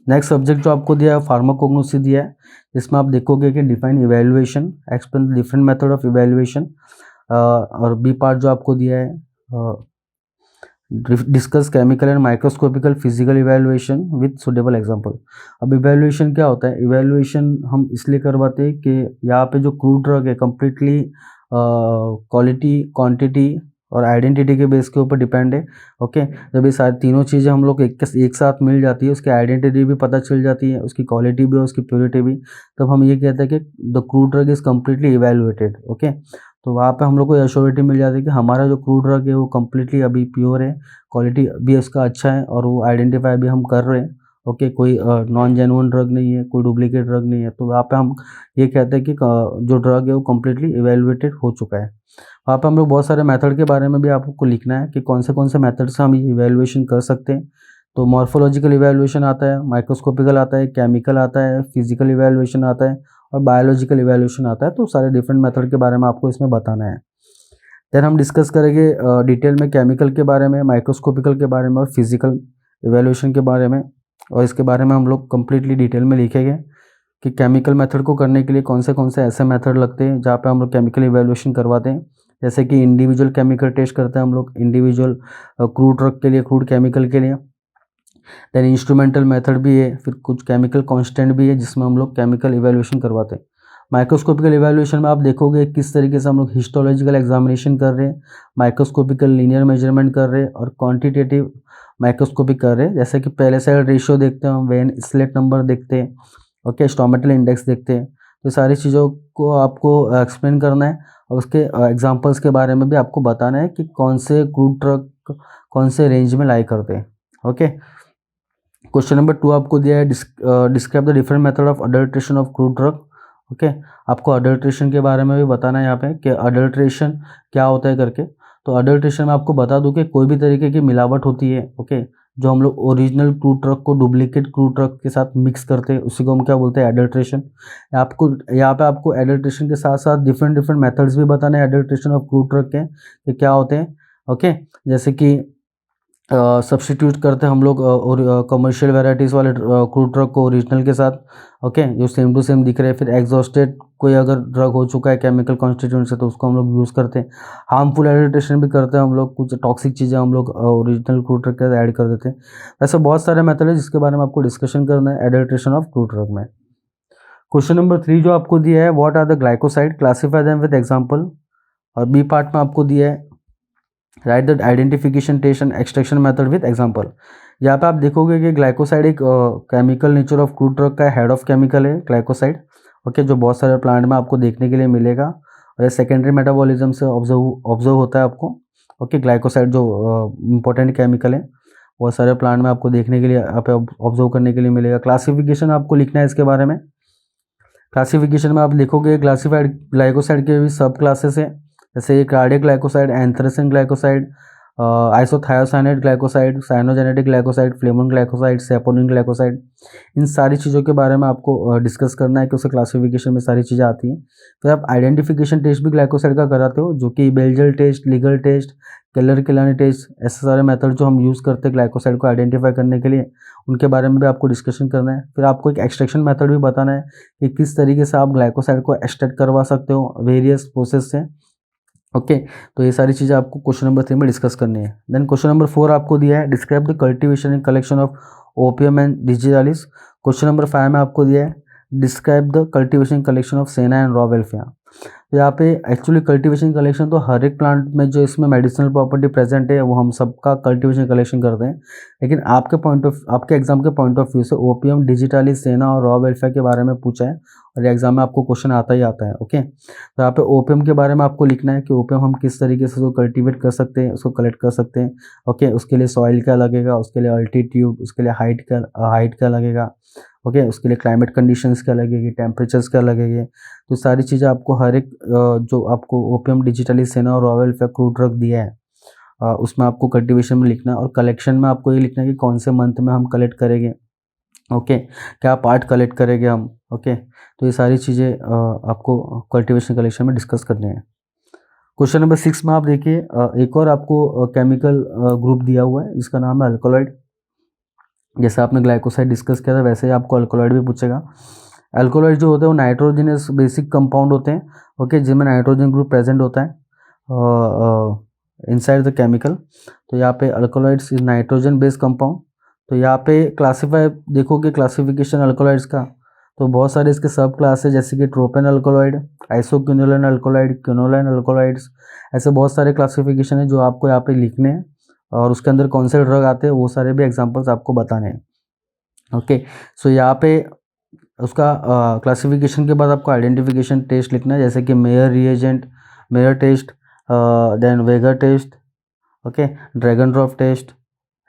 Next subject जो आपको दिया है फार्माकोग्नोसी दिया है, जिसमें आप देखोगे कि define evaluation, explain different method of evaluation, और बी पार्ट जो आपको दिया है discuss chemical and microscopical physical evaluation with suitable example. अब इवैल्यूएशन क्या होता है? इवैल्यूएशन हम इसलिए करवाते हैं कि यहाँ पे जो क्रूड ड्रग है कंप्लीटली क्वालिटी, क्वांटिटी और आइडेंटिटी के बेस के ऊपर डिपेंड है। ओके, जब ये सारी तीनों चीज़ें हम लोग एक साथ मिल जाती है, उसकी आइडेंटिटी भी पता चल जाती है, उसकी क्वालिटी भी और उसकी प्योरिटी भी, तब हम ये कहते हैं कि the crude drug is completely evaluated. Okay, तो वहाँ पे हम लोग को एश्योरिटी मिल जाती है कि हमारा जो क्रूड ड्रग है वो कम्प्लीटली अभी प्योर है, क्वालिटी भी उसका अच्छा है और वो आइडेंटिफाई भी हम कर रहे हैं। ओके, कोई नॉन जेन्युइन ड्रग नहीं है, कोई डुप्लीकेट ड्रग नहीं है, तो वहाँ पे हम ये कहते हैं कि जो ड्रग है वो कम्प्लीटली इवैल्यूएटेड हो चुका है। वहाँ पे हम लोग बहुत सारे मेथड के बारे में भी आपको लिखना है कि कौन से मेथड से हम इवैल्यूएशन कर सकते हैं। तो मॉर्फोलॉजिकल इवैल्यूएशन आता है, माइक्रोस्कोपिकल आता है, केमिकल आता है, फिजिकल इवैल्यूएशन आता है और बायोलॉजिकल इवैल्यूएशन आता है। तो सारे डिफरेंट मेथड के बारे में आपको इसमें बताना है। देन हम डिस्कस करेंगे डिटेल में केमिकल के बारे में, माइक्रोस्कोपिकल के बारे में और फिजिकल इवैल्यूएशन के बारे में, और इसके बारे में हम लोग कम्प्लीटली डिटेल में लिखेंगे कि केमिकल मेथड को करने के लिए कौन से ऐसे मेथड लगते हैं जहाँ पे हम लोग केमिकल इवैल्यूएशन करवाते हैं। जैसे कि इंडिविजुअल केमिकल टेस्ट करते हैं हम लोग, इंडिविजुअल क्रूड ड्रग के लिए, क्रूड केमिकल के लिए। देन इंस्ट्रूमेंटल मेथड भी है, फिर कुछ केमिकल कांस्टेंट भी है जिसमें हम लोग केमिकल इवैल्यूएशन करवाते हैं। माइक्रोस्कोपिकल इवैल्यूएशन में आप देखोगे किस तरीके से हम लोग हिस्टोलॉजिकल एग्जामिनेशन कर रहे हैं, माइक्रोस्कोपिकल लीनियर मेजरमेंट कर रहे हैं और क्वांटिटेटिव माइक्रोस्कोपिक कर रहे हैं। जैसे कि पहले साइड रेशियो देखते हैं हम, वेन स्लेट नंबर देखते हैं, ओके, स्टोमेटल इंडेक्स देखते हैं। तो सारी चीज़ों को आपको एक्सप्लेन करना है और उसके एग्जांपल्स के बारे में भी आपको बताना है कि कौन से क्रूड ड्रग कौन से रेंज में लाई करते हैं। ओके, क्वेश्चन नंबर 2 आपको दिया है describe the different method of adulteration of crude drug. Okay, आपको अडल्ट्रेशन के बारे में भी बताना है यहाँ पे कि अडल्ट्रेशन क्या होता है करके। तो अडल्ट्रेशन में आपको बता दूं कि कोई भी तरीके की मिलावट होती है, ओके, जो हम लोग ओरिजिनल क्रूड ड्रग को डुप्लीकेट क्रूड ड्रग के साथ मिक्स करते हैं, उसी को हम क्या बोलते हैं? एडल्ट्रेशन। आपको यहाँ पे आपको एडल्ट्रेशन के साथ साथ डिफरेंट डिफरेंट मेथड्स भी बताने हैं एडल्ट्रेशन ऑफ क्रूड ड्रग के कि क्या होते हैं। ओके, जैसे कि सब्स्टिट्यूट करते हैं हम लोग और कमर्शियल वैराइटीज़ वाले क्रूड ड्रग को ओरिजिनल के साथ, ओके, जो सेम टू सेम दिख रहे हैं। फिर एग्जॉस्टेड कोई अगर ड्रग हो चुका है केमिकल कॉन्स्टिट्यूएंट से तो उसको हम लोग यूज़ करते हैं। हार्मफुल एडिल्ट्रेशन भी करते हैं हम लोग, कुछ टॉक्सिक चीज़ें हम लोग ओरिजिनल क्रूड ड्रग के साथ ऐड कर देते हैं। ऐसे बहुत सारे मेथड है जिसके बारे में आपको डिस्कशन करना है एडल्ट्रेशन ऑफ क्रूड ड्रग में। क्वेश्चन नंबर 3 जो आपको दिया है, what are the glycoside, classify them with example. और बी पार्ट में आपको दिया है write the identification test and extraction method with example. यहाँ पे आप देखोगे कि ग्लाइकोसाइड एक chemical nature of crude drug का हेड ऑफ केमिकल है ग्लाइकोसाइड, ओके, जो बहुत सारे प्लांट में आपको देखने के लिए मिलेगा और ये सेकेंडरी मेटाबॉलिज्म से ऑब्जर्व होता है आपको। ओके, ग्लाइकोसाइड जो इंपॉर्टेंट केमिकल है बहुत सारे प्लांट में आपको देखने के लिए आप ऑब्जर्व करने के लिए मिलेगा। क्लासिफिकेशन आपको लिखना है इसके बारे में। क्लासिफिकेशन में आप देखोगे क्लासिफाइड ग्लाइकोसाइड के भी सब क्लासेस हैं, जैसे ये cardiac glycoside, anthracene glycoside, isothiocyanate glycoside, cyanogenetic glycoside, flavone glycoside, saponin glycoside. इन सारी चीज़ों के बारे में आपको डिस्कस करना है कि उसके क्लासिफिकेशन में सारी चीज़ें आती हैं। फिर आप आइडेंटिफिकेशन टेस्ट भी ग्लाइकोसाइड का कराते हो, जो कि बेल्जल टेस्ट, लीगल टेस्ट, केलर-किलानी टेस्ट, ऐसे सारे मेथड जो हम यूज़ करते हैं ग्लाइकोसाइड को आइडेंटिफाई करने के लिए, उनके बारे में भी आपको डिस्कशन करना है। फिर आपको एक एक्सट्रैक्शन मेथड भी बताना है कि किस तरीके से आप ग्लाइकोसाइड को एक्सट्रैक्ट करवा सकते हो वेरियस प्रोसेस से। ओके, तो ये सारी चीज़ें आपको क्वेश्चन नंबर 3 में डिस्कस करनी है। देन क्वेश्चन नंबर 4 आपको दिया है describe the cultivation and collection of opium and digitalis. Question number 5 में आपको दिया है describe the cultivation collection of सेना एंड रॉ वेल्फेयर। तो यहाँ पे एक्चुअली कल्टीवेशन कलेक्शन तो हर एक प्लांट में जो इसमें मेडिसिनल प्रॉपर्टी प्रेजेंट है वो हम सबका कल्टीवेशन कलेक्शन करते हैं, लेकिन आपके एग्जाम के पॉइंट ऑफ व्यू से ओपियम, डिजिटालिस, सेना और रॉ वेल्फेयर के बारे में पूछा है और एग्जाम में आपको क्वेश्चन आता ही आता है। ओके, तो यहाँ पे ओपियम के बारे में आपको लिखना है कि ओपियम हम किस तरीके से उसको कल्टीवेट कर सकते हैं, उसको कलेक्ट कर सकते हैं। ओके, उसके लिए सॉइल क्या लगेगा, उसके लिए अल्टीट्यूड, उसके लिए हाइट क्या लगेगा, ओके, उसके लिए क्लाइमेट कंडीशंस क्या लगेगी, टेम्परेचर्स क्या लगेंगे। तो सारी चीज़ें आपको हर एक जो आपको ओपियम, डिजिटालिस, सेना और रॉ वेल्फेयर क्रूड ड्रग दिया है उसमें आपको कल्टीवेशन में लिखना है और कलेक्शन में आपको ये लिखना है कि कौन से मंथ में हम कलेक्ट करेंगे। ओके, क्या पार्ट कलेक्ट करेंगे हम। ओके, तो ये सारी चीज़ें आपको कल्टीवेशन कलेक्शन में डिस्कस करने हैं। क्वेश्चन नंबर 6 में आप देखिए एक और आपको केमिकल ग्रुप दिया हुआ है जिसका नाम है अल्कोलॉइड। जैसे आपने ग्लाइकोसाइड डिस्कस किया था वैसे ही आपको अल्कोलॉइड भी पूछेगा। अल्कोलॉइड जो होते हैं वो नाइट्रोजनस बेसिक कंपाउंड होते हैं, ओके, जिनमें नाइट्रोजन ग्रुप प्रेजेंट होता है इनसाइड द केमिकल। तो यहाँ पे alkaloids is nitrogen based compound. तो यहाँ पे क्लासीफाई देखोगे क्लासिफिकेशन अल्कोलॉइड्स का, तो बहुत सारे इसके सब क्लास है, जैसे कि ट्रोपेन अल्कोलॉइड, आइसोक्विनोलेन अल्कोलॉइड, क्विनोलेन अल्कोलॉइड्स, ऐसे बहुत सारे क्लासिफिकेशन है जो आपको यहाँ पे लिखने हैं, और उसके अंदर कौन से ड्रग आते हैं वो सारे भी एग्जांपल्स आपको बताने हैं, ओके। सो यहाँ पे उसका क्लासिफिकेशन के बाद आपको आइडेंटिफिकेशन टेस्ट लिखना है, जैसे कि Mayer reagent, Mayer test, then Wagner test, okay, Dragendorff test,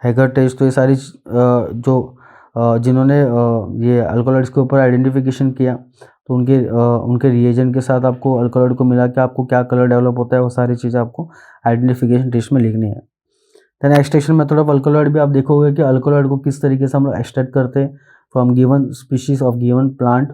Hager test. तो ये सारी जो जिन्होंने ये अल्कोलॉइड्स के ऊपर आइडेंटिफिकेशन किया, तो उनके रिएजेंट के साथ आपको अल्कोलॉइड को मिला के आपको क्या कलर डेवलप होता है, वो सारी चीज़ें आपको आइडेंटिफिकेशन टेस्ट में लिखनी है। Then extraction method of alkaloid भी आप देखोगे कि अल्कोलॉइड को किस तरीके से हम लोग एक्सट्रैक्ट करते हैं from given species of given plant.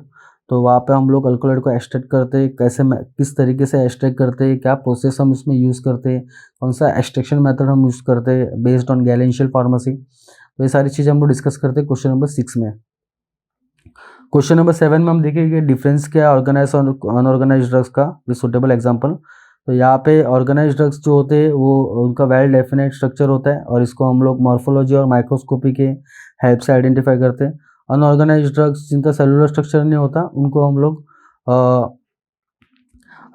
तो वहाँ पे हम लोग अल्कोलॉइड को एक्सट्रैक्ट करते हैं, कैसे किस तरीके से एक्सट्रैक्ट करते हैं, क्या प्रोसेस हम इसमें यूज़ करते हैं, कौन सा एक्सट्रैक्शन मेथड हम यूज़ करते हैं बेस्ड ऑन गैलेंशियल फार्मेसी। तो ये सारी चीज़ें हम लोग डिस्कस करते हैं क्वेश्चन नंबर 6 में। क्वेश्चन नंबर 7 में हम देखेंगे डिफरेंस क्या है ऑर्गेनाइज और अनऑर्गेनाइज ड्रग्स का विद सुटेबल एग्जांपल। तो यहाँ पे ऑर्गेनाइज ड्रग्स जो होते हैं वो उनका वेल डेफिनेट स्ट्रक्चर होता है, और इसको हम लोग मॉर्फोलॉजी और माइक्रोस्कोपी के हेल्प से आइडेंटिफाई करते हैं। अनऑर्गेनाइज ड्रग्स जिनका सेलुलर स्ट्रक्चर नहीं होता उनको हम लोग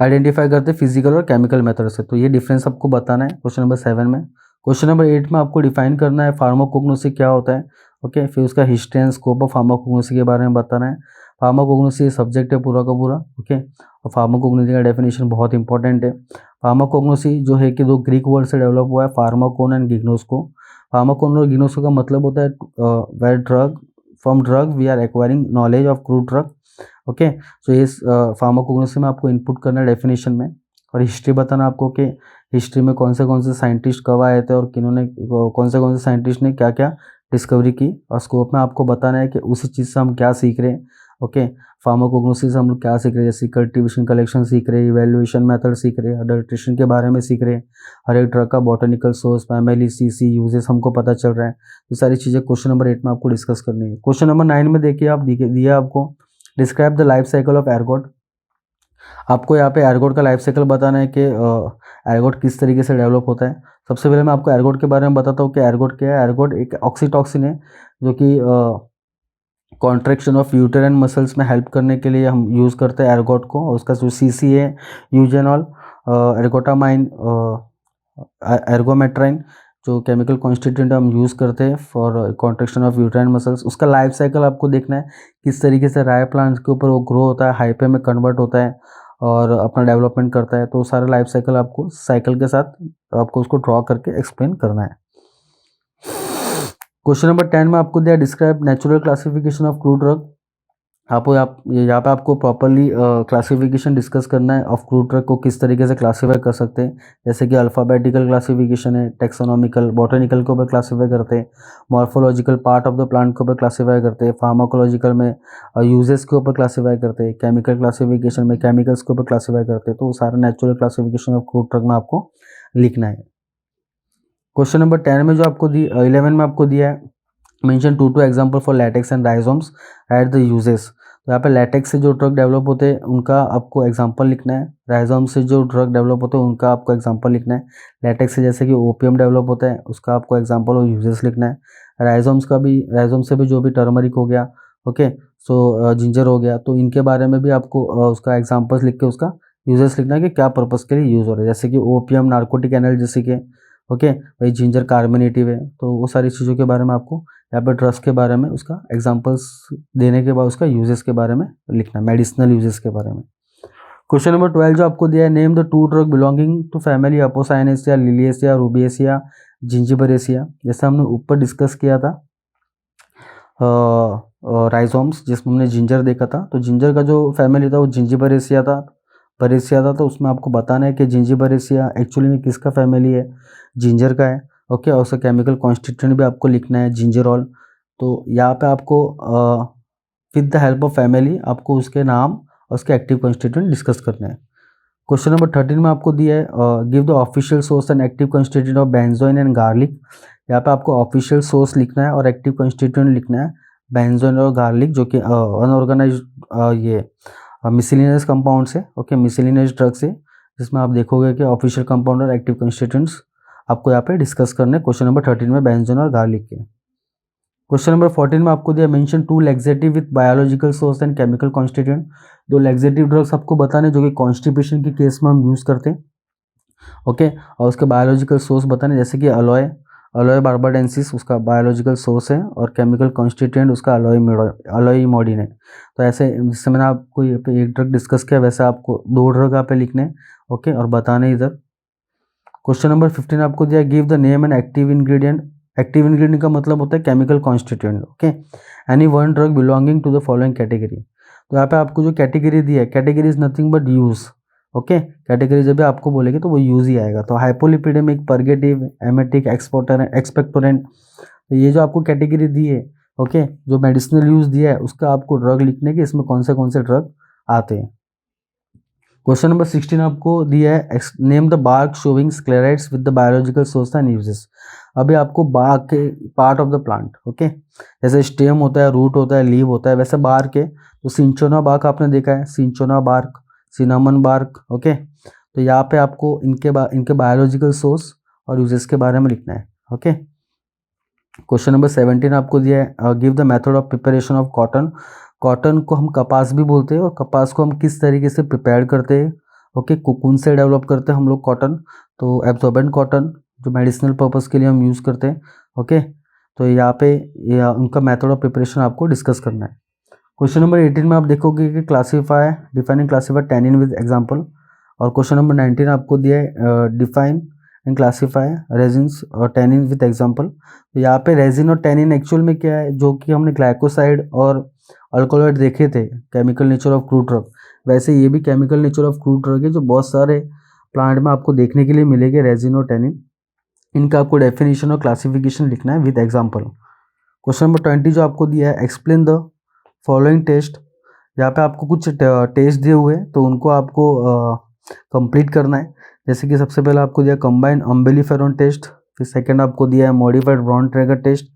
आइडेंटिफाई करते हैं फिजिकल और केमिकल मेथड से। तो ये डिफरेंस आपको बताना है क्वेश्चन नंबर 7 में। क्वेश्चन नंबर 8 में आपको डिफाइन करना है फार्माकोग्नोसी क्या होता है, ओके। फिर उसका history and scope of pharmacognosy के बारे में बताना है। फार्माकोग्नोसी सब्जेक्ट है पूरा का पूरा, ओके। और फार्माकोग्नोसी का डेफिनेशन बहुत इंपॉर्टेंट है। फार्माकोग्नोसी जो है कि दो ग्रीक वर्ड से डेवलप हुआ है, फार्माकोन एंड गिग्नोस्को। फार्माकोन और गिग्नोस्को का मतलब होता है where drug from drug we are acquiring knowledge of crude drug, okay. So इस फार्माकोग्नोसी में आपको इनपुट करना है डेफिनेशन में, और हिस्ट्री बताना आपको कि हिस्ट्री में कौन से साइंटिस्ट कब आए थे और किन्होंने कौन से साइंटिस्ट ने क्या क्या डिस्कवरी की, और स्कोप में आपको बताना है कि उसी चीज़ से हम क्या सीख रहे हैं, ओके। फार्माकोग्नोसी से हम लोग क्या सीख रहे हैं, जैसे कल्टीवेशन कलेक्शन सीख रहे हैं, इवैल्यूएशन मेथड सीख रहे हैं, अडल्ट्रेशन के बारे में सीख रहे हैं, हर एक ड्रग का botanical source, family, CC, uses हमको पता चल रहा है। ये सारी चीज़ें क्वेश्चन नंबर 8 में आपको डिस्कस करनी है। क्वेश्चन नंबर 9 में देखिए आप दिया आपको describe the life cycle of ergot. आपको यहाँ पे एर्गोट का लाइफ साइकिल बताना है कि एर्गोट किस तरीके से डेवलप होता है। सबसे पहले मैं आपको एर्गोट के बारे में बताता हूँ कि एर्गोट क्या है। एर्गोट एक ऑक्सीटॉक्सिन है जो कि कॉन्ट्रैक्शन ऑफ यूटेराइन मसल्स में हेल्प करने के लिए हम यूज़ करते हैं एर्गोट को। और उसका जो सीसी है यूजेनॉल, एर्गोटामाइन, एर्गोमेट्राइन, जो केमिकल कॉन्स्टिट्यूएंट हम यूज़ करते हैं for contraction of uterine muscles. उसका लाइफ साइकिल आपको देखना है, किस तरीके से राय प्लांट्स के ऊपर वो ग्रो होता है, हाइपे में कन्वर्ट होता है और अपना डेवलपमेंट करता है। तो सारा लाइफ साइकिल आपको साइकिल के साथ आपको उसको ड्रॉ करके एक्सप्लेन करना है। क्वेश्चन नंबर 10 में आपको दिया describe natural classification of crude drug. यहाँ पे आपको प्रॉपरली क्लासिफिकेशन डिस्कस करना है ऑफ क्रूड ड्रग को, किस तरीके से क्लासीफाई कर सकते हैं। जैसे कि अल्फ़ाबेटिकल क्लासिफिकेशन है, टेक्सोनॉमिकल, बॉटनिकल के ऊपर क्लासीफाई करते हैं, morphological part of the plant के ऊपर क्लासीफाई करते हैं, फार्माकोलॉजिकल में यूजेस के ऊपर क्लासीफाई करते हैं, केमिकल क्लासिफिकेशन में केमिकल्स के ऊपर क्लासीफाई करते हैं। तो सारा natural classification of crude drug में आपको लिखना है। क्वेश्चन नंबर 10 में जो आपको 11 में आपको दिया है mention 2 example for latex and rhizomes at the uses. तो यहाँ पे लैटेक्स से जो ड्रग डेवलप होते हैं उनका आपको एग्जांपल लिखना है, राइजोम से जो ड्रग डेवलप होते हैं उनका आपको एग्जांपल लिखना है। लैटेक्स से जैसे कि ओपीएम डेवलप होता है उसका आपको एग्जांपल और यूजेस लिखना है। राइजोम से भी जो भी टर्मरिक हो गया, ओके, सो जिंजर हो गया, तो इनके बारे में भी आपको उसका एग्जाम्पल्स लिख के उसका यूजेस लिखना है कि क्या पर्पज़ के लिए यूज़ हो रहा है। जैसे कि ओपीएम नार्कोटिक एनाल्जेसिक है, ओके, भाई जिंजर कार्बोनेटिव है। तो वो सारी चीज़ों के बारे में आपको यहाँ पे ड्रग्स के बारे में उसका एग्जांपल्स देने के बाद उसका यूजेस के बारे में लिखना, मेडिसिनल यूजेस के बारे में। क्वेश्चन नंबर 12 जो आपको दिया है name the 2 drug belonging to family Apocynaceae, Liliaceae, Rubiaceae, Zingiberaceae. जैसे हमने ऊपर डिस्कस किया था राइजोम्स जिसमें हमने जिंजर देखा था, तो जिंजर का जो फैमिली था वो जिंजिबरेसिया था, तो उसमें आपको बताना है कि जिंजिबरेसिया एक्चुअली में किसका फैमिली है, जिंजर का है, ओके। और उसका केमिकल कॉन्स्टिट्यूएंट भी आपको लिखना है, जिंजरॉल। तो यहाँ पे आपको with the help of family आपको उसके नाम और उसके एक्टिव कॉन्स्टिट्यूएंट डिस्कस करना है। क्वेश्चन नंबर 13 में आपको दिया है give the official source and active constituent of benzoin and garlic. यहाँ पे आपको ऑफिशियल सोर्स लिखना है और एक्टिव कंस्टिट्यूएंट लिखना है बेंजोइन और गार्लिक, जो कि अनऑर्गेनाइज ये मिसलिनियस कंपाउंड्स है, ओके, मिसलिनियस ड्रग्स है, जिसमें आप देखोगे कि ऑफिशियल कंपाउंड और एक्टिव कंस्टिट्यूएंट्स आपको यहाँ पे डिस्कस करने क्वेश्चन नंबर 13 में बेंजोइन और गार्लिक के। क्वेश्चन नंबर 14 में आपको दिया mention 2 laxative with biological source and chemical constituent. 2 laxative drugs आपको बताने जो कि कॉन्स्टिपेशन के केस में हम यूज़ करते हैं, ओके, और उसके बायोलॉजिकल सोर्स बताने, जैसे कि अलोए बार्बाडेंसिस उसका बायोलॉजिकल सोर्स है और केमिकल कॉन्स्टिट्यूएंट उसका अलोइमोडिन है। तो ऐसे जिससे मैंने आपको ये पे एक ड्रग डिस्कस किया, वैसे आपको 2 ड्रग यहाँ पे लिखने हैं, ओके, और बताने इधर। क्वेश्चन नंबर 15 आपको दिया give the name and active ingredient. Active ingredient का मतलब होता है chemical constituent, okay, any one drug belonging to the following category. तो यहाँ पे आपको जो कैटेगरी दी है, category is nothing but use, okay, category जब भी आपको बोलेगी तो वो यूज ही आएगा। तो हाइपोलिपिडेमिक, पर्गेटिव, एमेटिक, एक्सपेक्टोरेंट, तो ये जो आपको कैटेगरी दी है, ओके, जो मेडिसिनल यूज दिया है उसका आपको ड्रग लिखने के इसमें कौन से ड्रग आते हैं। क्वेश्चन नंबर 16 आपको दिया है name the bark showing sclereids with the biological source and uses. अभी आपको बार्क के part of the plant, okay, जैसे स्टेम होता है, रूट होता है, लीव होता है, वैसे बार्क है। तो सिंचोना बार्क आपने देखा है, cinchona bark, cinnamon bark, okay. तो यहाँ पे आपको इनके बायोलॉजिकल सोर्स और यूजेस के बारे में लिखना है, ओके। क्वेश्चन नंबर 17 आपको दिया है give the method of preparation of cotton. Cotton को हम कपास भी बोलते हैं और कपास को हम किस तरीके से प्रिपेयर करते हैं, ओके, कोकून से डेवलप करते हैं हम लोग कॉटन। तो एब्जॉर्बेंट कॉटन जो मेडिसिनल पर्पस के लिए हम यूज़ करते हैं, ओके। तो यहाँ पे उनका मेथड ऑफ प्रिपरेशन आपको डिस्कस करना है। क्वेश्चन नंबर 18 में आप देखोगे कि classify, define, classify tannin with example. और क्वेश्चन नंबर 19 आपको दिया है डिफाइन एंड क्लासीफाई रेजिन्स और टैनिन विद एग्जाम्पल। तो यहाँ पे रेजिन और टैनिन एक्चुअल में क्या है, जो कि हमने ग्लाइकोसाइड और अल्कोलॉइड देखे थे chemical nature of crude drug, वैसे ये भी chemical nature of crude drug है जो बहुत सारे प्लांट में आपको देखने के लिए मिलेंगे, रेजिन और टैनिन। इनका आपको डेफिनेशन और क्लासिफिकेशन लिखना है विद एग्जाम्पल। क्वेश्चन नंबर 20 जो आपको दिया है एक्सप्लेन द फॉलोइंग टेस्ट। यहाँ पे आपको कुछ टेस्ट दिए हुए हैं तो उनको आपको कंप्लीट करना है। जैसे कि सबसे पहले आपको दिया कंबाइन अम्बेलिफेरॉन टेस्ट, फिर सेकंड आपको दिया है modified Borntrager test,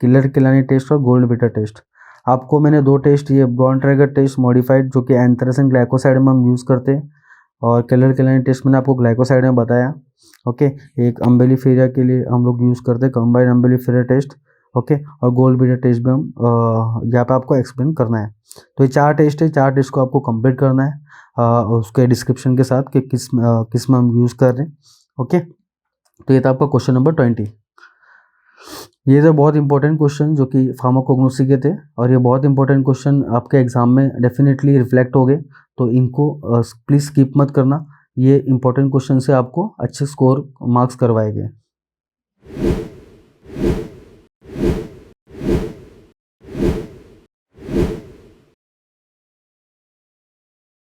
Keller Killiani test और गोल्ड बीटा टेस्ट। आपको मैंने 2 टेस्ट ये ब्राउन ट्रैगर टेस्ट मॉडिफाइड जो कि एंथ्रेसिन ग्लाइकोसाइड में हम यूज़ करते हैं, और किलर किलानी टेस्ट मैंने आपको ग्लाइकोसाइड में बताया, ओके। एक अम्बेलिफेरिया के लिए हम लोग यूज़ करते हैं कंबाइन अम्बेलिफेरिया टेस्ट, ओके, और गोल्ड बीटा टेस्ट भी हम यहाँ पे आपको एक्सप्लेन करना है। तो ये 4 टेस्ट है, 4 टेस्ट को आपको कंप्लीट करना है उसके डिस्क्रिप्शन के साथ कि किस में हम यूज़ कर रहे हैं, ओके। तो ये था आपका क्वेश्चन नंबर 20। ये तो बहुत इंपॉर्टेंट क्वेश्चन जो कि फार्माकोग्नोसी के थे, और ये बहुत इंपॉर्टेंट क्वेश्चन आपके एग्जाम में डेफिनेटली रिफ्लेक्ट हो गए, तो इनको प्लीज़ स्किप मत करना। ये इंपॉर्टेंट क्वेश्चन से आपको अच्छे स्कोर मार्क्स करवाए गए।